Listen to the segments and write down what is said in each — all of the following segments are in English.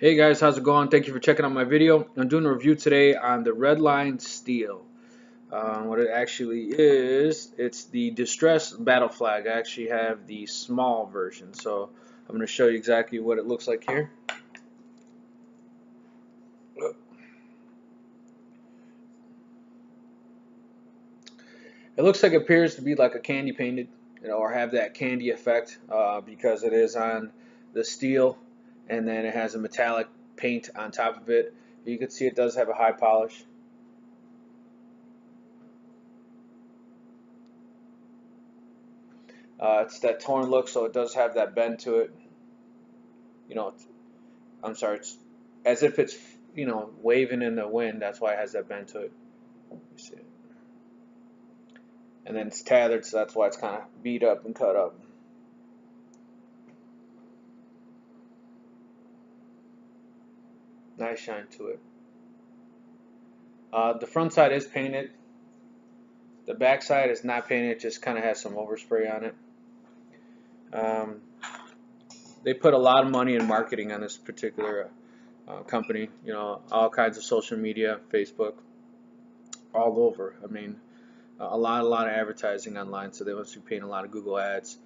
Hey guys, how's it going? Thank you for checking out my video. I'm doing a review today on the Redline steel. What it actually is, it's the distressed battle flag. I actually have the small version, so I'm going to show you exactly what it looks like here. It looks like it appears to be like a candy painted, or have that candy effect because it is on the steel, and then it has a metallic paint on top of it. You can see it does have a high polish. It's that torn look, so it does have that bend to it. You know, I'm sorry, it's as if it's waving in the wind. That's why it has that bend to it. You see it, and then it's tethered, so that's why it's kind of beat up and cut up. Nice shine to it. The front side is painted. The back side is not painted. It just kind of has some overspray on it. They put a lot of money in marketing on this particular company. All kinds of social media, Facebook, all over. I mean, a lot of advertising online. So they must be paying a lot of Google ads.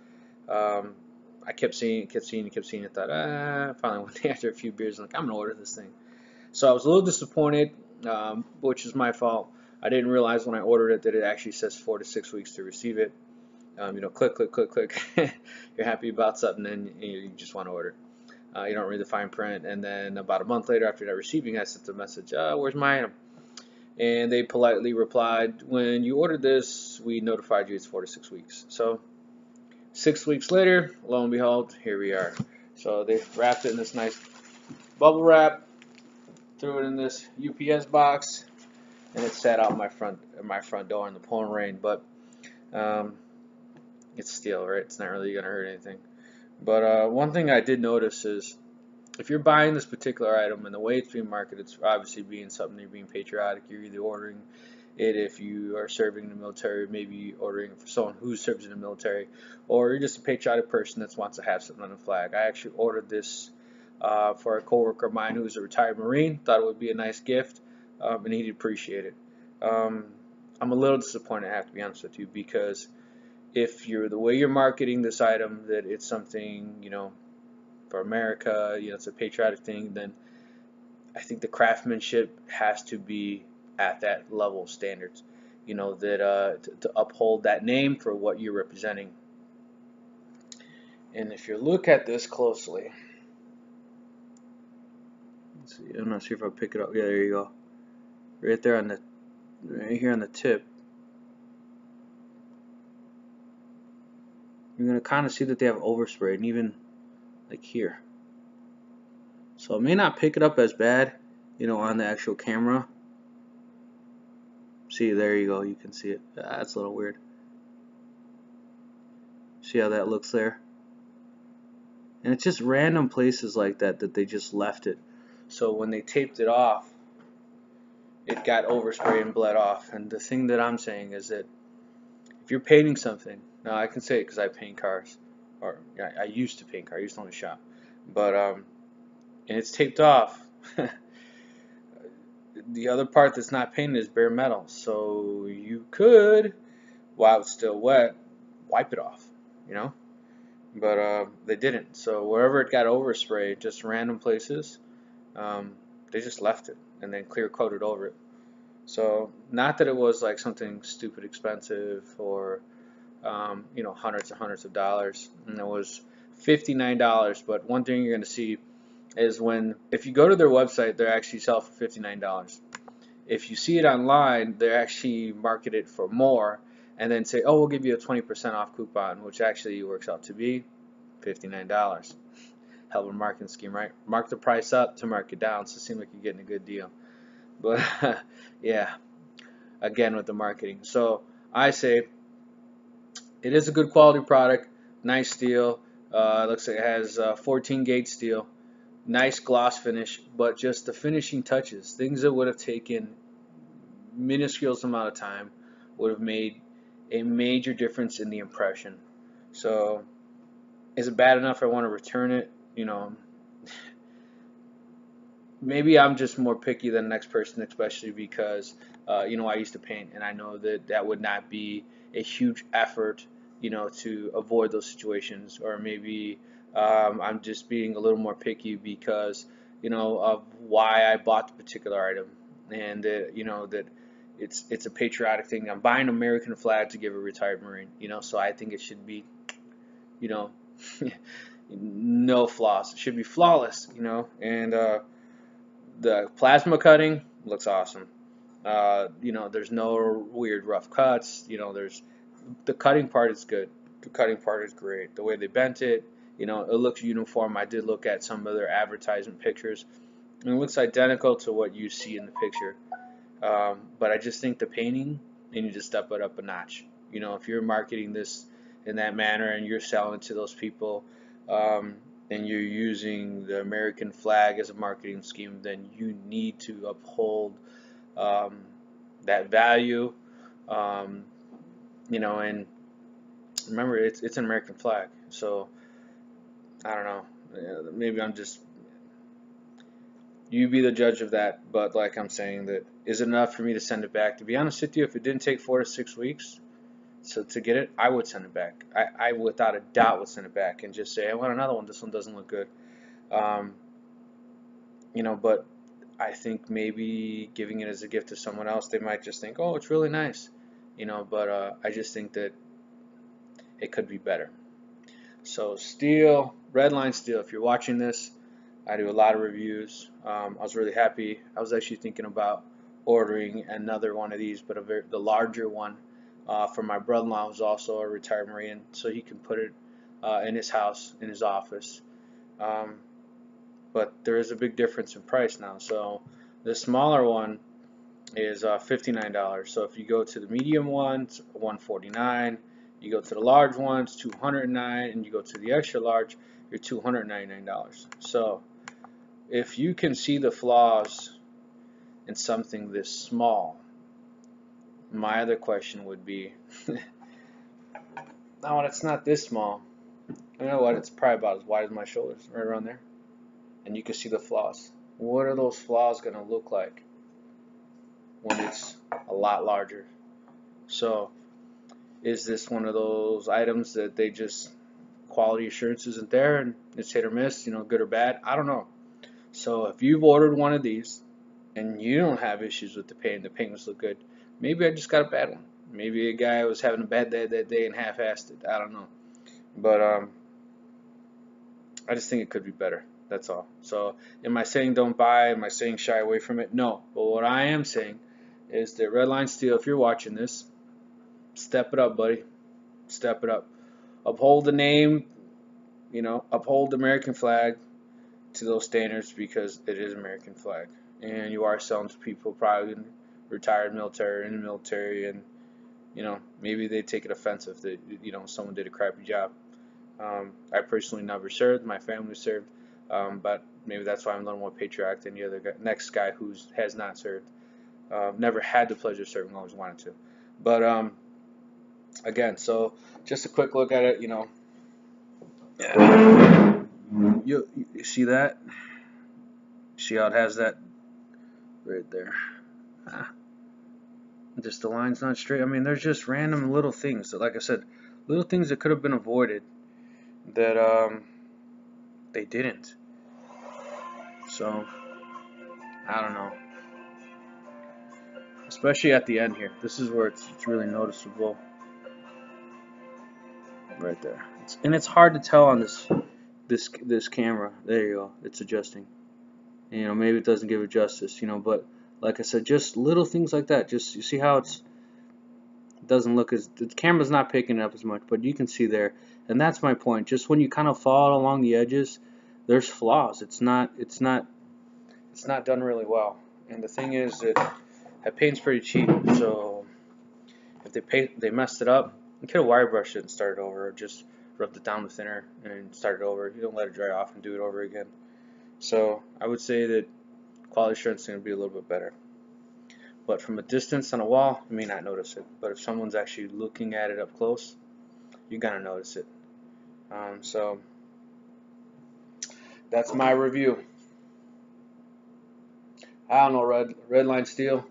I kept seeing it. Thought, finally one day after a few beers, I'm like, I'm gonna order this thing. So I was a little disappointed, which is my fault. I didn't realize when I ordered it that it actually says 4 to 6 weeks to receive it. Click, click, click, click. You're happy about something, and you just want to order. You don't read the fine print, and then about a month later, after not receiving, I sent a message. Where's my item? And they politely replied, when you ordered this, we notified you it's 4 to 6 weeks. So 6 weeks later, lo and behold, here we are. So they wrapped it in this nice bubble wrap, threw it in this UPS box, and it sat out my front door in the pouring rain. But it's steel, right? It's not really gonna hurt anything. But one thing I did notice is if you're buying this particular item and the way it's being marketed, it's obviously being something you're being patriotic. You're either ordering it if you are serving in the military, maybe ordering it for someone who serves in the military, or you're just a patriotic person that wants to have something on the flag. I actually ordered this for a coworker of mine who's a retired Marine. Thought it would be a nice gift, and he'd appreciate it. I'm a little disappointed, I have to be honest with you, because if you're the way you're marketing this item that it's something for America, it's a patriotic thing, then I think the craftsmanship has to be at that level of standards. That to uphold that name for what you're representing. And if you look at this closely, let's see. I'm not sure if I'll pick it up. Yeah, there you go. Right there right here on the tip. You're gonna kind of see that they have overspray, and even like here. So it may not pick it up as bad, on the actual camera. See, there you go. You can see it. That's a little weird. See how that looks there? And it's just random places like that they just left it. So when they taped it off, it got overspray and bled off. And the thing that I'm saying is that if you're painting something, now I can say it because I paint cars, or I used to paint cars. I used to own a shop, but and it's taped off. The other part that's not painted is bare metal, so you could, while it's still wet, wipe it off, but they didn't. So wherever it got oversprayed, just random places, they just left it and then clear coated over it. So not that it was like something stupid expensive or hundreds and hundreds of dollars, and it was $59. But one thing you're going to see is if you go to their website, they actually sell for $59. If you see it online, they actually market it for more and then say, oh, we'll give you a 20% off coupon, which actually works out to be $59. Hell of a marketing scheme, right? Mark the price up to mark it down, so it seems like you're getting a good deal. But yeah, again with the marketing. So I say it is a good quality product, nice steel. It looks like it has 14 gauge steel. Nice gloss finish, but just the finishing touches, things that would have taken minuscule amount of time, would have made a major difference in the impression. So is it bad enough I want to return it? maybe I'm just more picky than the next person, especially because you know, I used to paint, and I know that that would not be a huge effort, you know, to avoid those situations. Or maybe I'm just being a little more picky because, you know, of why I bought the particular item, and that, you know, that it's a patriotic thing. I'm buying an American flag to give a retired Marine, you know, so I think it should be, you know, no flaws. It should be flawless, you know, and the plasma cutting looks awesome. You know, there's no weird rough cuts. You know, there's the cutting part is good. The cutting part is great. The way they bent it, you know, it looks uniform. I did look at some of their advertisement pictures, and it looks identical to what you see in the picture. But I just think the painting, you need to step it up a notch. You know, if you're marketing this in that manner and you're selling to those people, and you're using the American flag as a marketing scheme, then you need to uphold um, that value. Um, you know, and remember, it's an American flag. So I don't know. Maybe I'm just, you be the judge of that. But like I'm saying, that is it enough for me to send it back? To be honest with you, if it didn't take 4 to 6 weeks, so to get it, I would send it back. I without a doubt would send it back and just say, I want another one. This one doesn't look good. Um, you know, but I think maybe giving it as a gift to someone else, they might just think, oh, it's really nice. You know, but I just think that it could be better. So steel, Redline steel, if you're watching this, I do a lot of reviews. I was really happy. I was actually thinking about ordering another one of these, but the larger one for my brother-in-law, who's also a retired Marine, so he can put it in his house, in his office. Um, but there is a big difference in price now. So the smaller one is $59. So if you go to the medium ones, $149. You go to the large ones, $209, and you go to the extra large, you're $299. So if you can see the flaws in something this small, my other question would be, oh, it's not this small. You know what? It's probably about as wide as my shoulders, right around there. And you can see the flaws. What are those flaws going to look like when it's a lot larger? So is this one of those items that they just, quality assurance isn't there and it's hit or miss, you know, good or bad? I don't know. So if you've ordered one of these and you don't have issues with the paint must look good, maybe I just got a bad one. Maybe a guy was having a bad day that day and half-assed it. I don't know. But I just think it could be better. That's all. So am I saying don't buy? Am I saying shy away from it? No. But what I am saying is that Redline Steel, if you're watching this, step it up, buddy. Step it up. Uphold the name, you know, uphold the American flag to those standards because it is American flag. And you are selling to people probably retired military, in the military, and, you know, maybe they take it offensive that, you know, someone did a crappy job. I personally never served. My family served. But maybe that's why I'm a little more patriotic than the other guy, next guy who has not served. Never had the pleasure of serving, always wanted to. But again, so just a quick look at it, you know. You see that? See how it has that right there? Just the line's not straight. I mean, there's just random little things that, like I said, little things that could have been avoided that they didn't. So I don't know. Especially at the end here. This is where it's really noticeable. Right there. And it's hard to tell on this camera. There you go. It's adjusting. And, you know, maybe it doesn't give it justice, you know, but like I said, just little things like that. Just, you see how it doesn't look as, the camera's not picking it up as much, but you can see there. And that's my point. Just when you kind of fall along the edges, there's flaws. It's not done really well. And the thing is that paint's pretty cheap, so if they messed it up, you could have wire brushed it and started over, or just rubbed it down with thinner and started over. You don't let it dry off and do it over again. So I would say that quality assurance is going to be a little bit better. But from a distance on a wall, you may not notice it. But if someone's actually looking at it up close, you're going to notice it. So that's my review. I don't know, Redline steel.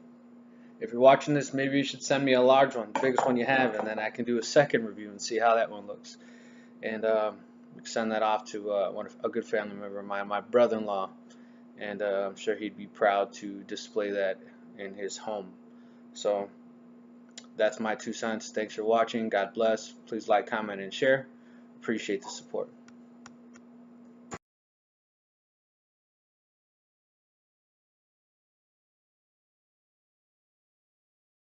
If you're watching this, maybe you should send me a large one, the biggest one you have, and then I can do a second review and see how that one looks. And send that off to a good family member of mine, my brother-in-law, and I'm sure he'd be proud to display that in his home. So that's my 2 cents. Thanks for watching. God bless. Please like, comment, and share. Appreciate the support.